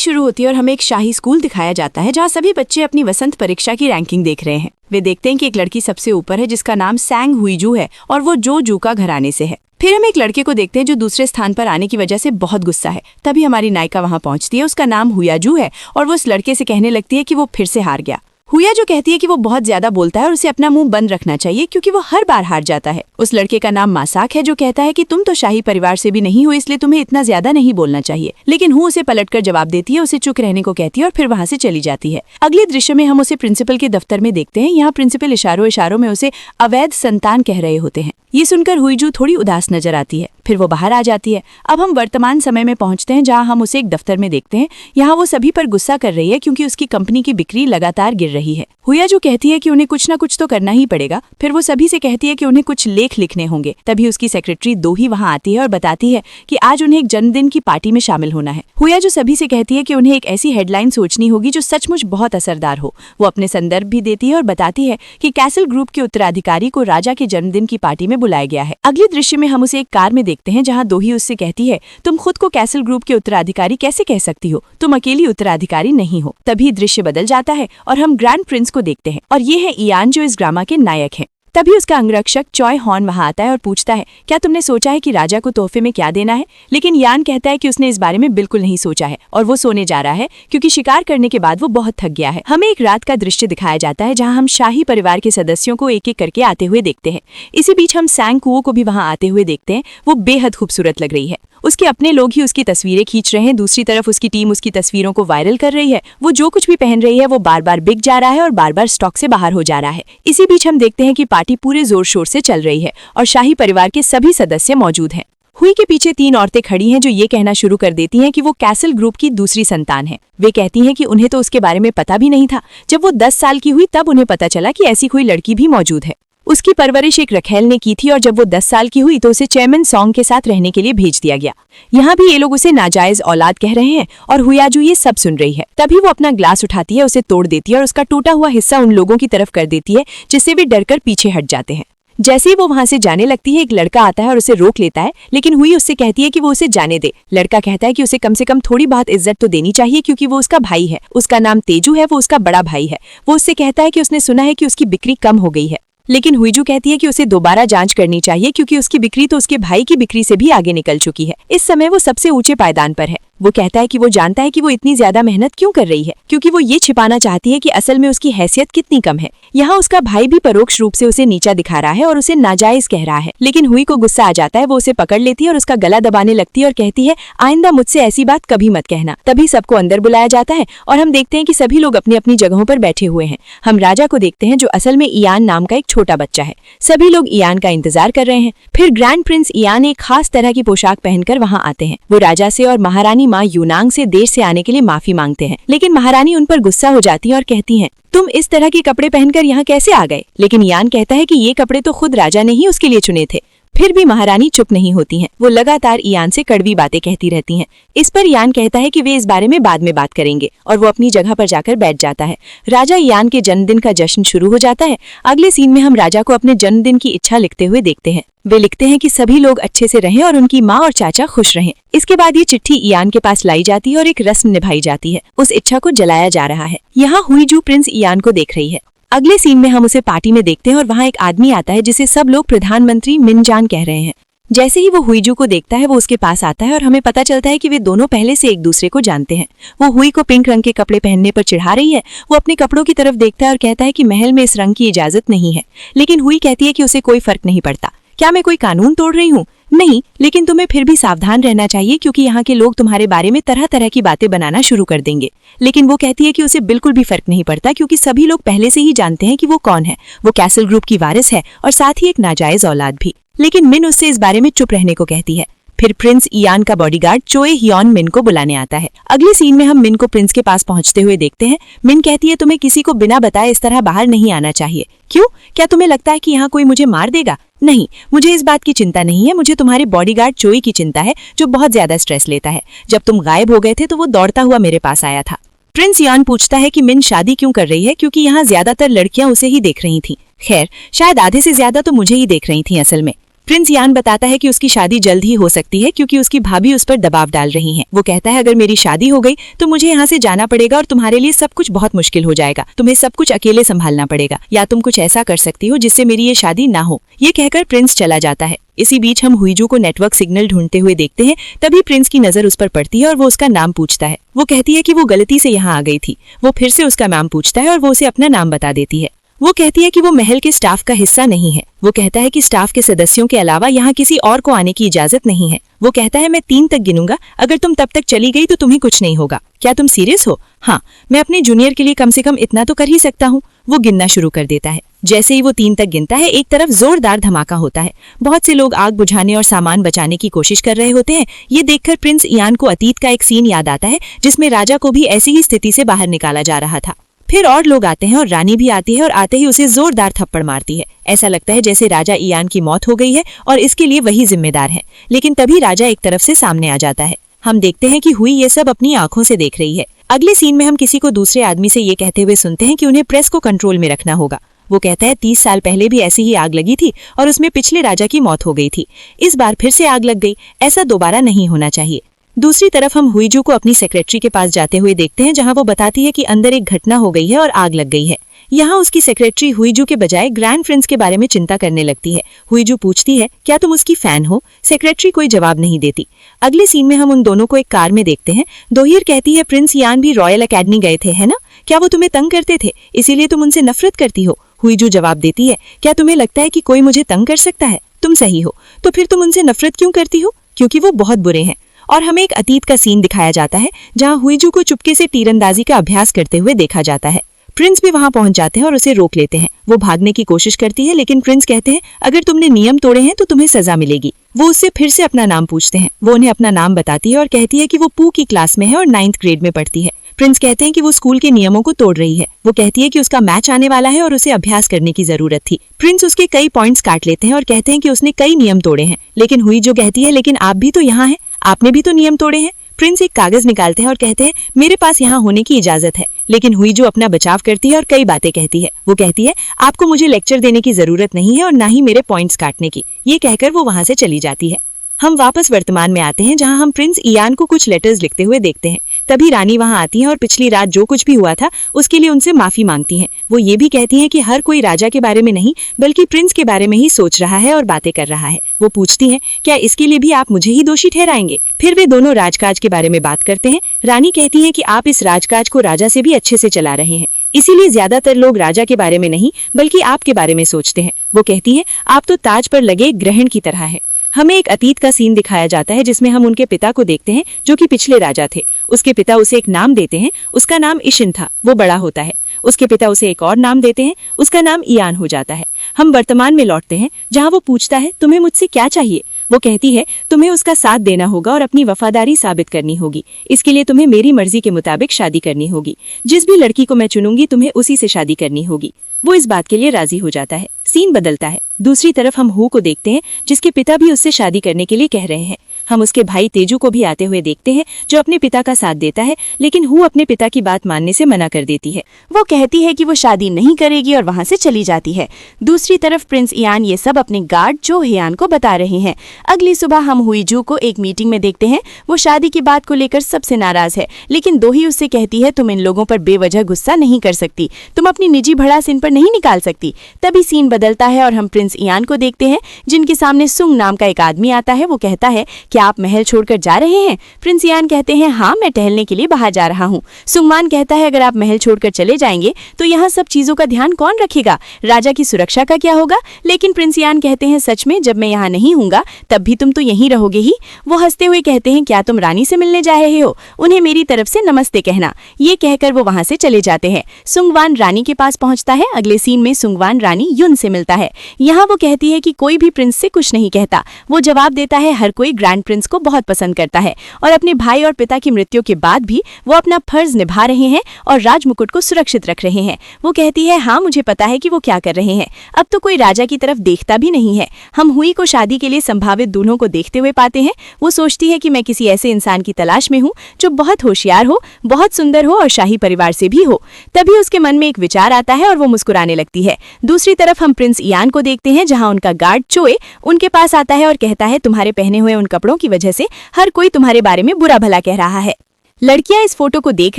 शुरू होती है और हमें एक शाही स्कूल दिखाया जाता है जहाँ सभी बच्चे अपनी वसंत परीक्षा की रैंकिंग देख रहे हैं। वे देखते हैं कि एक लड़की सबसे ऊपर है जिसका नाम सैंग हुईजू है और वो जो जू का घराने से है। फिर हम एक लड़के को देखते हैं जो दूसरे स्थान पर आने की वजह से बहुत गुस्सा है। तभी हमारी नायिका वहाँ पहुँचती है, उसका नाम हुयाजू है और वो उस लड़के से कहने लगती है कि वो फिर से हार गया। हुया जो कहती है कि वो बहुत ज्यादा बोलता है और उसे अपना मुंह बंद रखना चाहिए क्योंकि वो हर बार हार जाता है। उस लड़के का नाम मासाक है जो कहता है कि तुम तो शाही परिवार से भी नहीं हो, इसलिए तुम्हें इतना ज्यादा नहीं बोलना चाहिए। लेकिन हु उसे पलटकर जवाब देती है, उसे चुप रहने को कहती है और फिर वहाँ से चली जाती है। अगले दृश्य में हम उसे प्रिंसिपल के दफ्तर में देखते हैं। यहाँ प्रिंसिपल इशारों इशारों में उसे अवैध संतान कह रहे होते हैं। ये सुनकर हुईजू थोड़ी उदास नजर आती है। फिर वो बाहर आ जाती है। अब हम वर्तमान समय में पहुंचते हैं जहां हम उसे एक दफ्तर में देखते हैं। यहाँ वो सभी पर गुस्सा कर रही है क्योंकि उसकी कंपनी की बिक्री लगातार गिर रही है। हुया जो कहती है कि उन्हें कुछ ना कुछ तो करना ही पड़ेगा। फिर वो सभी से कहती है कि उन्हें कुछ लेख लिखने होंगे। तभी उसकी सेक्रेटरी दोही वहाँ आती है और बताती है कि आज उन्हें एक जन्मदिन की पार्टी में शामिल होना है। हुया जो सभी से कहती है कि उन्हें एक ऐसी हेडलाइन सोचनी होगी जो सचमुच बहुत असरदार हो। वो अपने संदर्भ भी देती है और बताती है कि कैसल ग्रुप के उत्तराधिकारी को राजा के जन्मदिन की पार्टी में बुलाया गया है। अगले दृश्य में हम उसे एक कार में देखते हैं जहाँ दोही उससे कहती है, तुम खुद को कैसल ग्रुप के उत्तराधिकारी कैसे कह सकती हो? तुम अकेली उत्तराधिकारी नहीं हो। तभी दृश्य बदल जाता है और हम ग्रैंड प्रिंस को देखते हैं और ये है इयान जो इस ड्रामा के नायक हैं। तभी उसका अंगरक्षक चॉय हॉर्न वहां आता है और पूछता है, क्या तुमने सोचा है कि राजा को तोहफे में क्या देना है? लेकिन यान कहता है कि उसने इस बारे में बिल्कुल नहीं सोचा है और वो सोने जा रहा है क्योंकि शिकार करने के बाद वो बहुत थक गया है। हमें एक रात का दृश्य दिखाया जाता है जहां हम शाही परिवार के सदस्यों को एक एक करके आते हुए देखते हैं। इसी बीच हम सैंग कुओ को भी वहां आते हुए देखते हैं। वो बेहद खूबसूरत लग रही है। उसके अपने लोग ही उसकी तस्वीरें खींच रहे हैं। दूसरी तरफ उसकी टीम उसकी तस्वीरों को वायरल कर रही है। वो जो कुछ भी पहन रही है वो बार बार बिक जा रहा है और बार बार स्टॉक से बाहर हो जा रहा है। इसी बीच हम देखते हैं कि पार्टी पूरे जोर शोर से चल रही है और शाही परिवार के सभी सदस्य मौजूद हैं। हुई के पीछे 3 औरतें खड़ी हैं जो ये कहना शुरू कर देती हैं कि वो कैसल ग्रुप की दूसरी संतान है। वे कहती हैं कि उन्हें तो उसके बारे में पता भी नहीं था। जब वो 10 साल की हुई तब उन्हें पता चला कि ऐसी कोई लड़की भी मौजूद है। उसकी परवरिश एक रखेल ने की थी और जब वो 10 साल की हुई तो उसे चेयरमैन सॉन्ग के साथ रहने के लिए भेज दिया गया। यहाँ भी ये लोग उसे नाजायज औलाद कह रहे हैं और हुयाजू ये सब सुन रही है। तभी वो अपना ग्लास उठाती है, उसे तोड़ देती है और उसका टूटा हुआ हिस्सा उन लोगों की तरफ कर देती है जिससे वे डरकर पीछे हट जाते हैं। जैसे ही वो वहाँ से जाने लगती है एक लड़का आता है और उसे रोक लेता है, लेकिन हुई उससे कहती है कि वो उसे जाने दे। लड़का कहता है कि उसे कम से कम थोड़ी बहुत इज्जत तो देनी चाहिए क्योंकि वो उसका भाई है। उसका नाम तेजू है, वो उसका बड़ा भाई है। वो उससे कहता है कि उसने सुना है कि उसकी बिक्री कम हो गई है, लेकिन हुईजू कहती है कि उसे दोबारा जांच करनी चाहिए क्योंकि उसकी बिक्री तो उसके भाई की बिक्री से भी आगे निकल चुकी है। इस समय वो सबसे ऊंचे पायदान पर है। वो कहता है कि वो जानता है कि वो इतनी ज्यादा मेहनत क्यों कर रही है क्योंकि वो ये छिपाना चाहती है कि असल में उसकी हैसियत कितनी कम है। यहाँ उसका भाई भी परोक्ष रूप से उसे नीचा दिखा रहा है और उसे नाजायज कह रहा है। लेकिन हुई को गुस्सा आ जाता है। वो उसे पकड़ लेती है और उसका गला दबाने लगती है और कहती है, आइंदा मुझसे ऐसी बात कभी मत कहना। तभी सबको अंदर बुलाया जाता है और हम देखते हैं कि सभी लोग अपनी अपनी जगहों पर बैठे हुए हैं। हम राजा को देखते हैं जो असल में इयान नाम का एक छोटा बच्चा है। सभी लोग इयान का इंतजार कर रहे हैं। फिर ग्रैंड प्रिंस इयान एक खास तरह की पोशाक पहनकर वहाँ आते हैं। वो राजा से और महारानी माँ यूनांग से देर से आने के लिए माफी मांगते हैं, लेकिन महारानी उन पर गुस्सा हो जाती है और कहती हैं, तुम इस तरह के कपड़े पहनकर यहाँ कैसे आ गए? लेकिन यान कहता है कि ये कपड़े तो खुद राजा ने ही उसके लिए चुने थे। फिर भी महारानी चुप नहीं होती हैं। वो लगातार इयान से कड़वी बातें कहती रहती हैं। इस पर इयान कहता है कि वे इस बारे में बाद में बात करेंगे और वो अपनी जगह पर जाकर बैठ जाता है। राजा इयान के जन्मदिन का जश्न शुरू हो जाता है। अगले सीन में हम राजा को अपने जन्मदिन की इच्छा लिखते हुए देखते हैं। वे लिखते हैं कि सभी लोग अच्छे से रहें और उनकी माँ और चाचा खुश रहें। इसके बाद ये चिट्ठी इयान के पास लाई जाती है और एक रस्म निभाई जाती है। उस इच्छा को जलाया जा रहा है। यहाँ हुईजू प्रिंस इयान को देख रही है। अगले सीन में हम उसे पार्टी में देखते हैं और वहाँ एक आदमी आता है जिसे सब लोग प्रधानमंत्री मिनजान कह रहे हैं। जैसे ही वो हुईजू को देखता है वो उसके पास आता है और हमें पता चलता है कि वे दोनों पहले से एक दूसरे को जानते हैं। वो हुई को पिंक रंग के कपड़े पहनने पर चिढ़ा रही है। वो अपने कपड़ों की तरफ देखता है और कहता है कि महल में इस रंग की इजाजत नहीं है, लेकिन हुई कहती है कि उसे कोई फर्क नहीं पड़ता। क्या मैं कोई कानून तोड़ रही हूँ? नहीं, लेकिन तुम्हें फिर भी सावधान रहना चाहिए क्योंकि यहाँ के लोग तुम्हारे बारे में तरह तरह की बातें बनाना शुरू कर देंगे। लेकिन वो कहती है कि उसे बिल्कुल भी फर्क नहीं पड़ता क्योंकि सभी लोग पहले से ही जानते हैं कि वो कौन है। वो कैसल ग्रुप की वारिस है और साथ ही एक नाजायज औलाद भी। लेकिन मिन उससे इस बारे में चुप रहने को कहती है। फिर प्रिंस इयान का बॉडीगार्ड चोए हियोन मिन को बुलाने आता है। अगले सीन में हम मिन को प्रिंस के पास पहुंचते हुए देखते हैं। मिन कहती है, तुम्हें किसी को बिना बताए इस तरह बाहर नहीं आना चाहिए। क्यों? क्या तुम्हें लगता है कि यहाँ कोई मुझे मार देगा? नहीं, मुझे इस बात की चिंता नहीं है। मुझे तुम्हारे बॉडीगार्ड चोई की चिंता है जो बहुत ज्यादा स्ट्रेस लेता है। जब तुम गायब हो गए थे तो वो दौड़ता हुआ मेरे पास आया था। प्रिंस यान पूछता है कि मिन शादी क्यों कर रही है क्योंकि यहाँ ज्यादातर लड़कियां उसे ही देख रही थीं। खैर, शायद आधे से ज्यादा तो मुझे ही देख रही थीं असल में। प्रिंस यान बताता है कि उसकी शादी जल्द ही हो सकती है क्योंकि उसकी भाभी उस पर दबाव डाल रही हैं। वो कहता है अगर मेरी शादी हो गई तो मुझे यहाँ से जाना पड़ेगा और तुम्हारे लिए सब कुछ बहुत मुश्किल हो जाएगा। तुम्हें सब कुछ अकेले संभालना पड़ेगा या तुम कुछ ऐसा कर सकती हो जिससे मेरी ये शादी ना हो। ये कहकर प्रिंस चला जाता है। इसी बीच हम हुईजू को नेटवर्क सिग्नल ढूंढते हुए देखते हैं। तभी प्रिंस की नजर उस पर पड़ती है और वो उसका नाम पूछता है। वो कहती है कि वो गलती से यहाँ आ गई थी। वो फिर से उसका नाम पूछता है और वो उसे अपना नाम बता देती है। वो कहती है कि वो महल के स्टाफ का हिस्सा नहीं है। वो कहता है कि स्टाफ के सदस्यों के अलावा यहाँ किसी और को आने की इजाजत नहीं है। वो कहता है मैं 3 तक गिनूंगा, अगर तुम तब तक चली गई तो तुम्हें कुछ नहीं होगा। क्या तुम सीरियस हो? हाँ, मैं अपने जूनियर के लिए कम से कम इतना तो कर ही सकता हूँ। वो गिनना शुरू कर देता है। जैसे ही वो 3 तक गिनता है, एक तरफ जोरदार धमाका होता है। बहुत से लोग आग बुझाने और सामान बचाने की कोशिश कर रहे होते हैं। ये देखकर प्रिंस इयान को अतीत का एक सीन याद आता है जिसमें राजा को भी ऐसी ही स्थिति से बाहर निकाला जा रहा था। फिर और लोग आते हैं और रानी भी आती है और आते ही उसे जोरदार थप्पड़ मारती है। ऐसा लगता है जैसे राजा इयान की मौत हो गई है और इसके लिए वही जिम्मेदार है। लेकिन तभी राजा एक तरफ से सामने आ जाता है। हम देखते हैं कि हुई ये सब अपनी आंखों से देख रही है। अगले सीन में हम किसी को दूसरे आदमी से ये कहते हुए सुनते हैं कि उन्हें प्रेस को कंट्रोल में रखना होगा। वो कहता है 30 साल पहले भी ऐसी ही आग लगी थी और उसमें पिछले राजा की मौत हो गई थी। इस बार फिर से आग लग गई, ऐसा दोबारा नहीं होना चाहिए। दूसरी तरफ हम हुईजू को अपनी सेक्रेटरी के पास जाते हुए देखते हैं, जहां वो बताती है कि अंदर एक घटना हो गई है और आग लग गई है। यहाँ उसकी सेक्रेटरी हुईजू के बजाय ग्रैंड प्रिंस के बारे में चिंता करने लगती है। हुईजू पूछती है क्या तुम उसकी फैन हो? सेक्रेटरी कोई जवाब नहीं देती। अगले सीन में हम उन दोनों को एक कार में देखते हैं। दोहिर कहती है प्रिंस यान भी रॉयल अकेडमी गए थे, है ना? क्या वो तुम्हें तंग करते थे, इसीलिए तुम उनसे नफरत करती हो? हुईजू जवाब देती है क्या तुम्हें लगता है कि कोई मुझे तंग कर सकता है? तुम सही हो, तो फिर तुम उनसे नफरत क्यों करती हो? क्योंकि वो बहुत बुरे हैं। और हमें एक अतीत का सीन दिखाया जाता है जहां हुईजू को चुपके से तीरंदाजी का अभ्यास करते हुए देखा जाता है। प्रिंस भी वहां पहुंच जाते हैं और उसे रोक लेते हैं। वो भागने की कोशिश करती है लेकिन प्रिंस कहते हैं अगर तुमने नियम तोड़े हैं तो तुम्हें सजा मिलेगी। वो उससे फिर से अपना नाम पूछते हैं। वो उन्हें अपना नाम बताती है और कहती है कि वो पू की क्लास में है और 9th ग्रेड में पढ़ती है। प्रिंस कहते हैं कि वो स्कूल के नियमों को तोड़ रही है। वो कहती है कि उसका मैच आने वाला है और उसे अभ्यास करने की जरूरत थी। प्रिंस उसके कई पॉइंट्स काट लेते हैं और कहते हैं कि उसने कई नियम तोड़े हैं। लेकिन हुईजू कहती है लेकिन आप भी तो यहाँ हैं, आपने भी तो नियम तोड़े हैं। प्रिंस एक कागज निकालते हैं और कहते हैं मेरे पास यहाँ होने की इजाजत है। लेकिन हुईजू अपना बचाव करती है और कई बातें कहती है। वो कहती है आपको मुझे लेक्चर देने की जरूरत नहीं है और ना ही मेरे पॉइंट्स काटने की। ये कहकर वो वहां से चली जाती है। हम वापस वर्तमान में आते हैं जहां हम प्रिंस इयान को कुछ लेटर्स लिखते हुए देखते हैं। तभी रानी वहां आती है और पिछली रात जो कुछ भी हुआ था उसके लिए उनसे माफी मांगती हैं। वो ये भी कहती हैं कि हर कोई राजा के बारे में नहीं बल्कि प्रिंस के बारे में ही सोच रहा है और बातें कर रहा है। वो पूछती हैं क्या इसके लिए भी आप मुझे ही दोषी ठहराएंगे? फिर वे दोनों राजकाज के बारे में बात करते हैं। रानी कहती है कि आप इस राजकाज को राजा से भी अच्छे से चला रहे हैं, इसीलिए ज्यादातर लोग राजा के बारे में नहीं बल्कि आपके बारे में सोचते हैं। वो कहती है आप तो ताज पर लगे ग्रहण की तरह है। हमें एक अतीत का सीन दिखाया जाता है जिसमें हम उनके पिता को देखते हैं जो कि पिछले राजा थे। उसके पिता उसे एक नाम देते हैं, उसका नाम इशिन था। वो बड़ा होता है। उसके पिता उसे एक और नाम देते हैं, उसका नाम इयान हो जाता है। हम वर्तमान में लौटते हैं जहां वो पूछता है तुम्हें मुझसे क्या चाहिए? वो कहती है तुम्हें उसका साथ देना होगा और अपनी वफादारी साबित करनी होगी। इसके लिए तुम्हें मेरी मर्जी के मुताबिक शादी करनी होगी। जिस भी लड़की को मैं चुनूंगी तुम्हें उसी से शादी करनी होगी। वो इस बात के लिए राजी हो जाता है। सीन बदलता है। दूसरी तरफ हम हू को देखते हैं जिसके पिता भी उससे शादी करने के लिए कह रहे हैं। हम उसके भाई तेजू को भी आते हुए देखते हैं जो अपने पिता का साथ देता है, लेकिन हू अपने पिता की बात मानने से मना कर देती है। वो कहती है कि वो शादी नहीं करेगी और वहां से चली जाती है। दूसरी तरफ प्रिंस इयान ये सब अपने गार्ड जो हियान को बता रहे हैं। अगली सुबह हम हुईजू को एक मीटिंग में देखते हैं। वो शादी की बात को लेकर सबसे नाराज है, लेकिन दोही उससे कहती है तुम इन लोगों पर बेवजह गुस्सा नहीं कर सकती, तुम अपनी निजी भड़ास इन पर नहीं निकाल सकती। तभी सीन बदलता है और हम प्रिंस इयान को देखते हैं जिनके सामने सुंग नाम का एक आदमी आता है। वो कहता है क्या आप महल छोड़कर जा रहे हैं? प्रिंस इयान कहते हैं हाँ, मैं टहलने के लिए बाहर जा रहा हूँ। सुंगमान कहता है अगर आप महल छोड़कर चले जाएंगे तो यहाँ सब चीजों का ध्यान कौन रखेगा? राजा की सुरक्षा का क्या होगा? लेकिन प्रिंस इयान कहते हैं सच में जब मैं यहाँ नहीं हूँगा तब भी तुम तो यहीं रहोगे ही। वो हंसते हुए कहते हैं क्या तुम रानी से मिलने जा रहे हो? उन्हें मेरी तरफ से नमस्ते कहना। ये कहकर वो वहां से चले जाते हैं। सुंगवान रानी के पास पहुंचता है। अगले सीन में सुंगवान रानी युन से मिलता है। यहाँ वो कहती है कि कोई भी प्रिंस से कुछ नहीं कहता। वो जवाब देता है हर कोई ग्रैंड इयान प्रिंस को बहुत पसंद करता है और अपने भाई और पिता की मृत्यु के बाद भी वो अपना फर्ज निभा रहे हैं और राजमुकुट को सुरक्षित रख रहे हैं। वो कहती है, हाँ मुझे पता है कि वो क्या कर रहे हैं। अब तो कोई राजा की तरफ देखता भी नहीं है। हम हुई को शादी के लिए संभावित दूल्हों को देखते हुए पाते हैं। वो सोचती है कि मैं किसी ऐसे इंसान की तलाश में हूँ जो बहुत होशियार हो, बहुत सुंदर हो और शाही परिवार से भी हो। तभी उसके मन में एक विचार आता है और वो मुस्कुराने लगती है। दूसरी तरफ हम प्रिंस इयान को देखते हैं, जहाँ उनका गार्ड चोए उनके पास आता है और कहता है, तुम्हारे पहने हुए उन कपड़ों की वजह से हर कोई तुम्हारे बारे में बुरा भला कह रहा है। लड़कियां इस फोटो को देख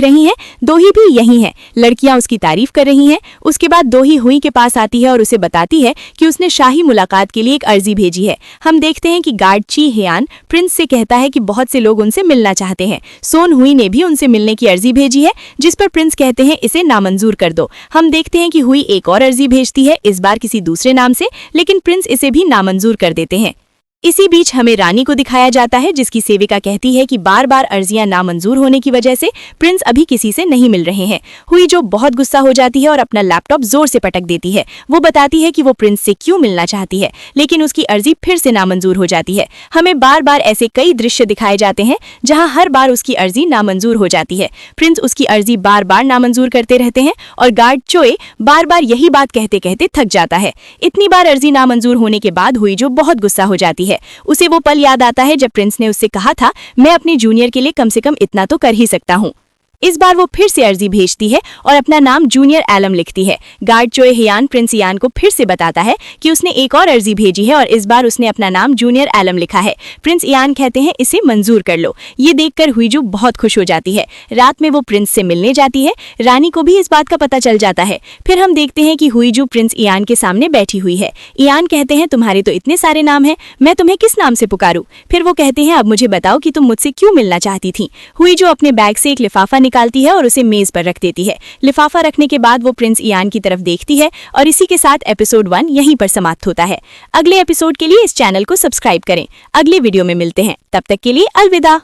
रही हैं। दोही भी यही है। लड़कियां उसकी तारीफ कर रही हैं। उसके बाद दोही हुई के पास आती है और उसे बताती है कि उसने शाही मुलाकात के लिए एक अर्जी भेजी है। हम देखते हैं कि गार्ड ची हेयान प्रिंस से कहता है कि बहुत से लोग उनसे मिलना चाहते हैं। सोन हुई ने भी उनसे मिलने की अर्जी भेजी है, जिस पर प्रिंस कहते हैं इसे नामंजूर कर दो। हम देखते हैं कि हुई एक और अर्जी भेजती है, इस बार किसी दूसरे नाम से, लेकिन प्रिंस इसे भी नामंजूर कर देते हैं। इसी बीच हमें रानी को दिखाया जाता है, जिसकी सेविका कहती है कि बार बार अर्जियां नामंजूर होने की वजह से प्रिंस अभी किसी से नहीं मिल रहे हैं। हुई जो बहुत गुस्सा हो जाती है और अपना लैपटॉप जोर से पटक देती है। वो बताती है कि वो प्रिंस से क्यों मिलना चाहती है, लेकिन उसकी अर्जी फिर से नामंजूर हो जाती है। हमें बार बार ऐसे कई दृश्य दिखाए जाते हैं जहाँ हर बार उसकी अर्जी नामंजूर हो जाती है। प्रिंस उसकी अर्जी बार बार नामंजूर करते रहते हैं और गार्ड चोए बार बार यही बात कहते कहते थक जाता है। इतनी बार अर्जी नामंजूर होने के बाद हुई जो बहुत गुस्सा हो जाती है। उसे वो पल याद आता है जब प्रिंस ने उससे कहा था, मैं अपने जूनियर के लिए कम से कम इतना तो कर ही सकता हूँ। इस बार वो फिर से अर्जी भेजती है और अपना नाम जूनियर एलम लिखती है। गार्ड चोए हेयान प्रिंस इयान को फिर से बताता है कि उसने एक और अर्जी भेजी है और इस बार उसने अपना नाम जूनियर एलम लिखा है। प्रिंस इयान कहते हैं इसे मंजूर कर लो। ये देखकर हुईजू बहुत खुश हो जाती है। रात में वो प्रिंस से मिलने जाती है। रानी को भी इस बात का पता चल जाता है। फिर हम देखते हैं कि हुईजू प्रिंस इयान के सामने बैठी हुई है। इयान कहते हैं, तुम्हारे तो इतने सारे नाम हैं, मैं तुम्हें किस नाम से पुकारूं? फिर वो कहते हैं, अब मुझे बताओ कि तुम मुझसे क्यों मिलना चाहती थी। हुईजू अपने बैग से एक लिफाफा निकालती है और उसे मेज पर रख देती है। लिफाफा रखने के बाद वो प्रिंस इयान की तरफ देखती है और इसी के साथ एपिसोड 1 यहीं पर समाप्त होता है। अगले एपिसोड के लिए इस चैनल को सब्सक्राइब करें। अगले वीडियो में मिलते हैं, तब तक के लिए अलविदा।